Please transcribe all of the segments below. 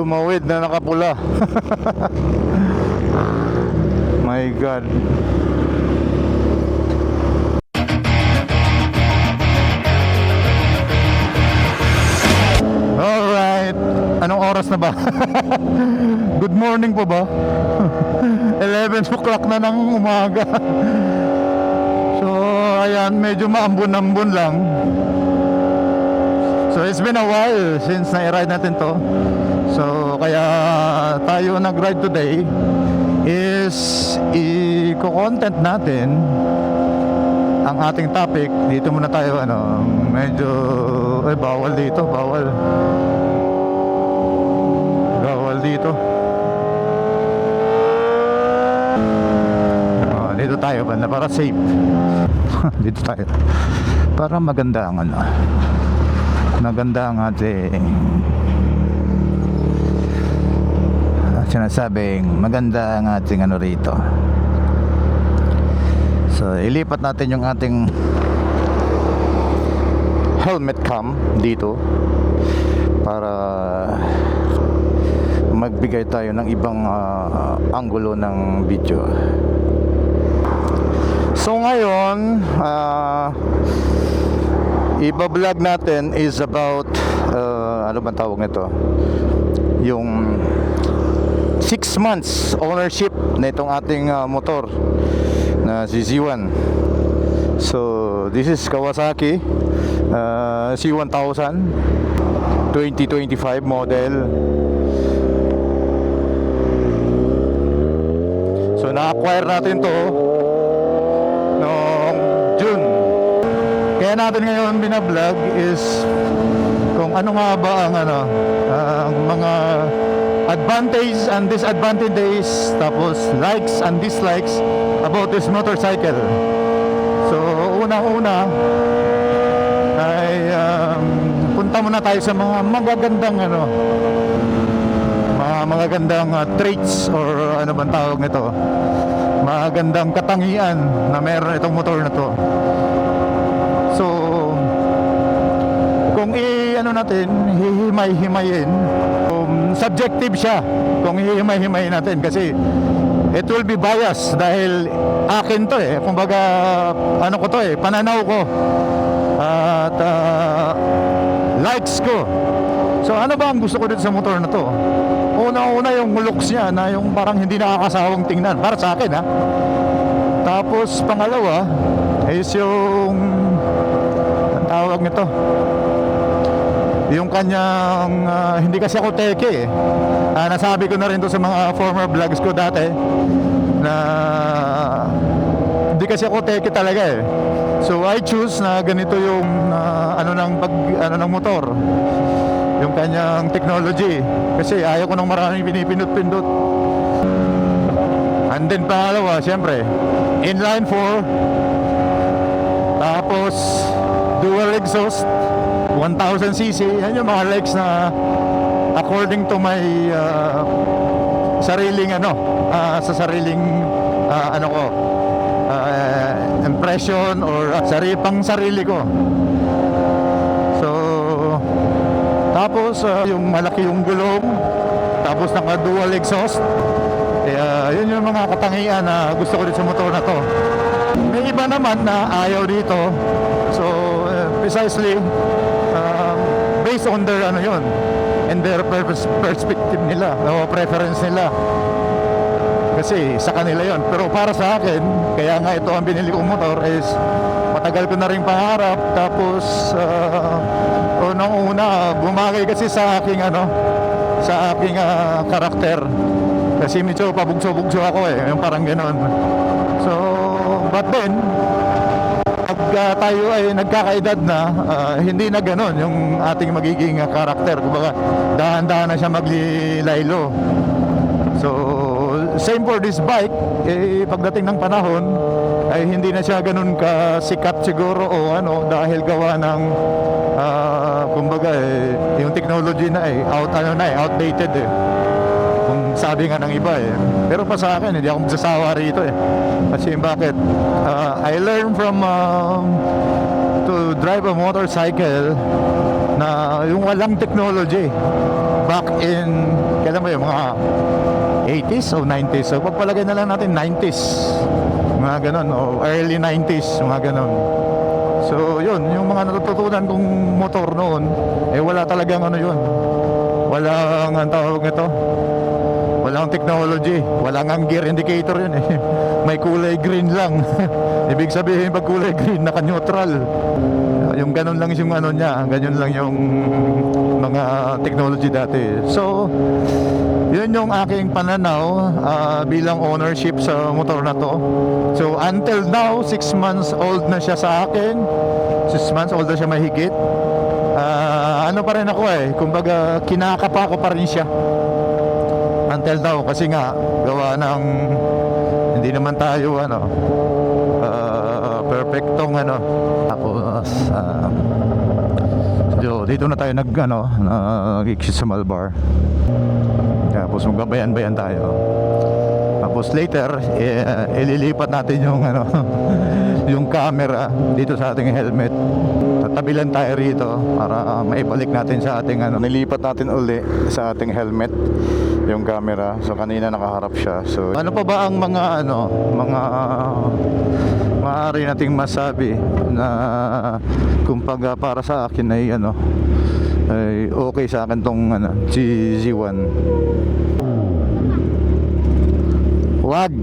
tumawid na nakapula. My God. Alright. Anong oras na ba? Good morning po ba? 11 o'clock na ng umaga. So, ayan, medyo maambon-ambon lang. So, it's been a while since na-ride natin to. So, kaya tayo nag-ride today is i-content natin ang ating topic. Dito muna tayo, medyo, bawal dito, bawal dito. Dito tayo banda para safe. Dito tayo para maganda ang maganda ang ating sinasabing maganda ang ating rito. So ilipat natin yung ating helmet cam dito para magbigay tayo ng ibang anggulo ng video. So ngayon iba-vlog natin is about ano bang tawag nito, yung 6 months ownership na itong ating motor na si Z1. So this is Kawasaki C1000 2025 model. So na-acquire natin to noong June. Kaya natin ngayon binablog is kung ano nga ba ang ang mga advantage and disadvantages, tapos likes and dislikes about this motorcycle. So unang-una ay punta muna tayo sa mga magagandang magagandang traits or ano bang tawag nito, magagandang katangian na meron itong motor na to. So kung natin hihimay-himayin, subjective siya kung hihimay-himayin natin kasi it will be biased dahil akin to kumbaga ko to pananaw ko at likes ko. So ano ba ang gusto ko dito sa motor na to? Una-una yung looks niya na yung parang hindi nakakasawang tingnan para sa akin Tapos pangalawa is yung ang tawag nito, yung kanyang hindi kasi ako teke nasabi ko na rin to sa mga former vlogs ko dati na hindi kasi ako teke talaga So I choose na ganito yung ng motor, yung kanyang technology, kasi ayaw ko ng maraming pinipindot-pindot. And then pangalawa, syempre inline 4, tapos dual exhaust 1000cc. Yan yung mga likes na according to my sariling sa sariling impression or sarili ko. So tapos yung malaki yung gulong, tapos naka dual exhaust. Yun yung mga katangian na gusto ko dito sa motor na to. May iba naman na ayaw dito. So precisely based on their and their perspective nila o preference nila, kasi sa kanila yon. Pero para sa akin, kaya nga ito ang binili kong motor is matagal ko na rin pangarap. Tapos unang-una bumagay kasi sa aking karakter, kasi medyo pabugso-bugso ako yung parang ganoon. So but then pag tayo ay nagkakaedad na, hindi na gano'n yung ating magiging karakter. Kumbaga dahan-dahan na siya maglilaylo. So same for this bike, pagdating ng panahon ay hindi na siya gano'n kasikat siguro o dahil gawa ng kumbaga yung technology na outdated kung sabi nga ng iba Pero pa sa akin, hindi ako magsasawa rito Kasi bakit? I learned from to drive a motorcycle na yung walang technology back in kailan ba yung mga 80s o 90s? So pagpalagay na lang natin 90s, mga ganon, o early 90s, mga ganon. So yun, yung mga natututunan kong motor noon, eh wala talagang ano yun, walang ang tawag nito, walang technology, walang ang gear indicator yun eh. May kulay green lang. Ibig sabihin pag kulay green, naka-neutral. Yung ganun lang yung ano niya, ganyan lang yung mga technology dati. So yun yung aking pananaw bilang ownership sa motor na to. So until now, 6 months old na siya sa akin. 6 months old na siya mahigit. Ano pa rin ako eh, kumbaga kinakapa ko pa rin siya until now, kasi nga gawa ng hindi naman tayo ano perfectong ano. Tapos so, dito na tayo nag-exit sa Malbar. Tapos magbabayan-bayan tayo. Tapos later ililipat natin yung yung camera dito sa ating helmet. Tatabilan tayo rito para maibalik natin sa ating nilipat natin uli sa ating helmet yung camera. So kanina nakaharap siya. So ano pa ba ang mga mga maaari nating masabi na kumbaga para sa akin ay ay okay sa akin tong GZ1. Wag.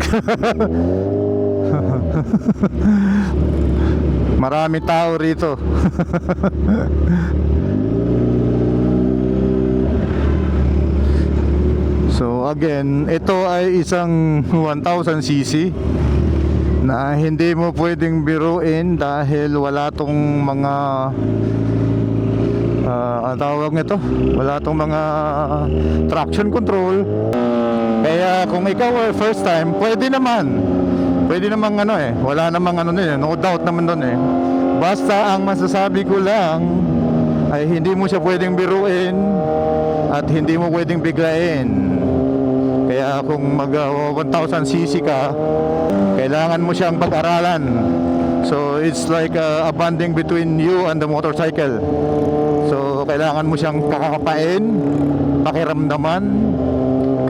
Marami tao rito. So again, ito ay isang 1000cc na hindi mo pwedeng biruin dahil wala tong mga ang tawag nito, wala tong mga traction control. Kaya kung ikaw ay first time, pwede namang wala namang no doubt naman doon eh. Basta ang masasabi ko lang ay hindi mo siya pwedeng biruin at hindi mo pwedeng biglain. Kaya kung mag 1000cc ka, kailangan mo siyang pag-aralan. So it's like a bonding between you and the motorcycle. So kailangan mo siyang kakakapain, pakiramdaman.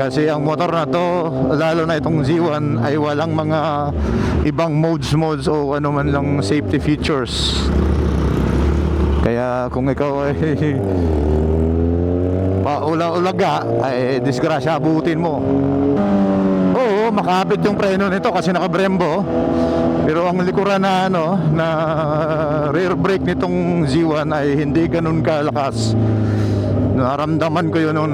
Kasi ang motor na to, lalo na itong Z1, ay walang mga ibang modes o ano man lang safety features. Kaya kung ikaw ay paula-ulaga, ay disgrasya, abutin mo. Oo, makapit yung preno nito kasi naka-Brembo. Pero ang likuran na na rear brake nitong Z1 ay hindi ganun kalakas. Naramdaman ko yun nung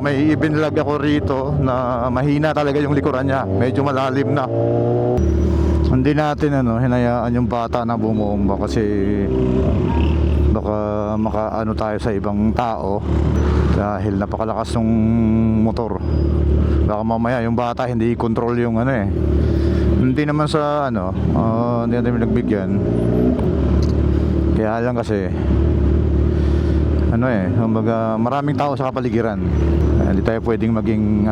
may ibinlag ako rito na mahina talaga yung likuran niya. Medyo malalim na. Hindi natin hinayaan yung bata na bumomba kasi baka makaano tayo sa ibang tao dahil napakalakas ng motor. Baka mamaya yung bata hindi control yung Hindi naman sa hindi natin nagbigyan. Kaya lang kasi kumbaga maraming tao sa kapaligiran. Hindi tayo pwedeng maging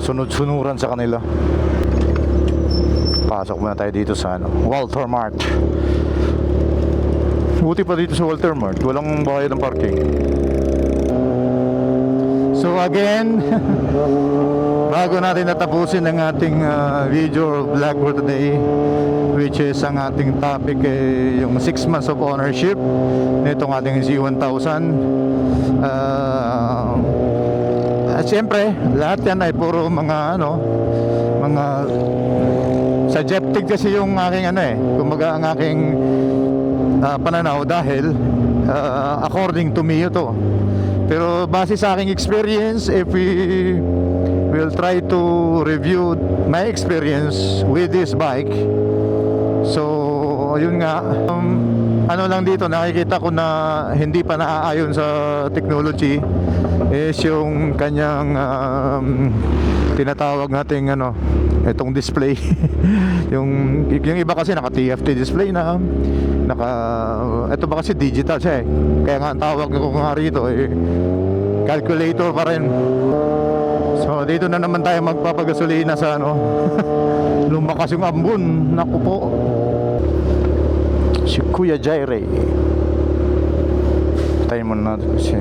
sunod-sunuran sa kanila. Pasok muna tayo dito sa Walter Mart. Buti pa dito sa Walter Mart, walang bayad ng parking. So again, bago natin natapusin ang ating video vlog for today, which is ang ating topic yung 6 months of ownership nitong ating Z1000. At siyempre, lahat yan ay puro mga mga subjective kasi yung aking kumbaga ang aking pananaw dahil according to me ito. Pero base sa aking experience, if we will try to review my experience with this bike, so yun nga, lang dito nakikita ko na hindi pa naaayon sa technology is yung kanyang tinatawag nating itong display. yung iba kasi naka TFT display na, ito ba kasi digital siya kaya nga ang tawag ko nga rito calculator pa rin. So dito na naman tayo magpapagasolina sa lumakas yung ambon. Naku po, si Kuya Jaire. Tayo muna natin kasi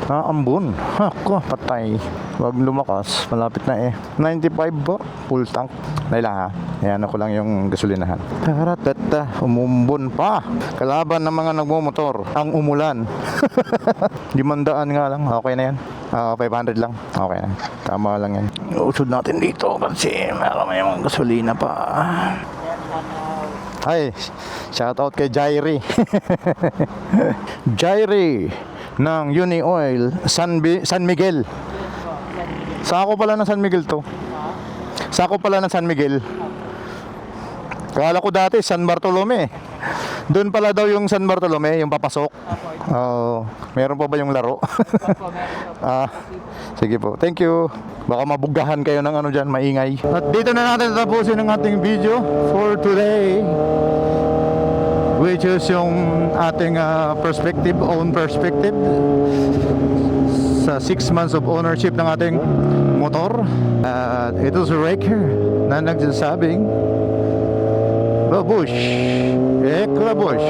Ambon. Ako, patay. Wag lumakas. Malapit na eh. 95 po. Full tank. Dahil lang ha. Ayan ako lang yung gasolinahan. Taratata. Umumbon pa. Kalaban ng mga nagmumotor. Ang umulan. 500 nga lang. Okay na yan. 500 lang. Okay na. Tama lang yan. Usod natin dito kasi may mga gasolina pa. Hi, shout out kay Jairi. Jairi ng Uni Oil, San Miguel. Sako pala ng San Miguel to. Sako pala ng San Miguel. Kala ko dati San Bartolome. Doon pala daw yung San Bartolome, yung papasok. Meron pa ba yung laro? Sige po. Thank you. Baka mabugahan kayo ng ano dyan, maingay. At dito na natin tapusin ang ating video for today, which is yung ating own perspective sa 6 months of ownership ng ating motor. Ito si Raker na nagsasabing Babush, Eklabush.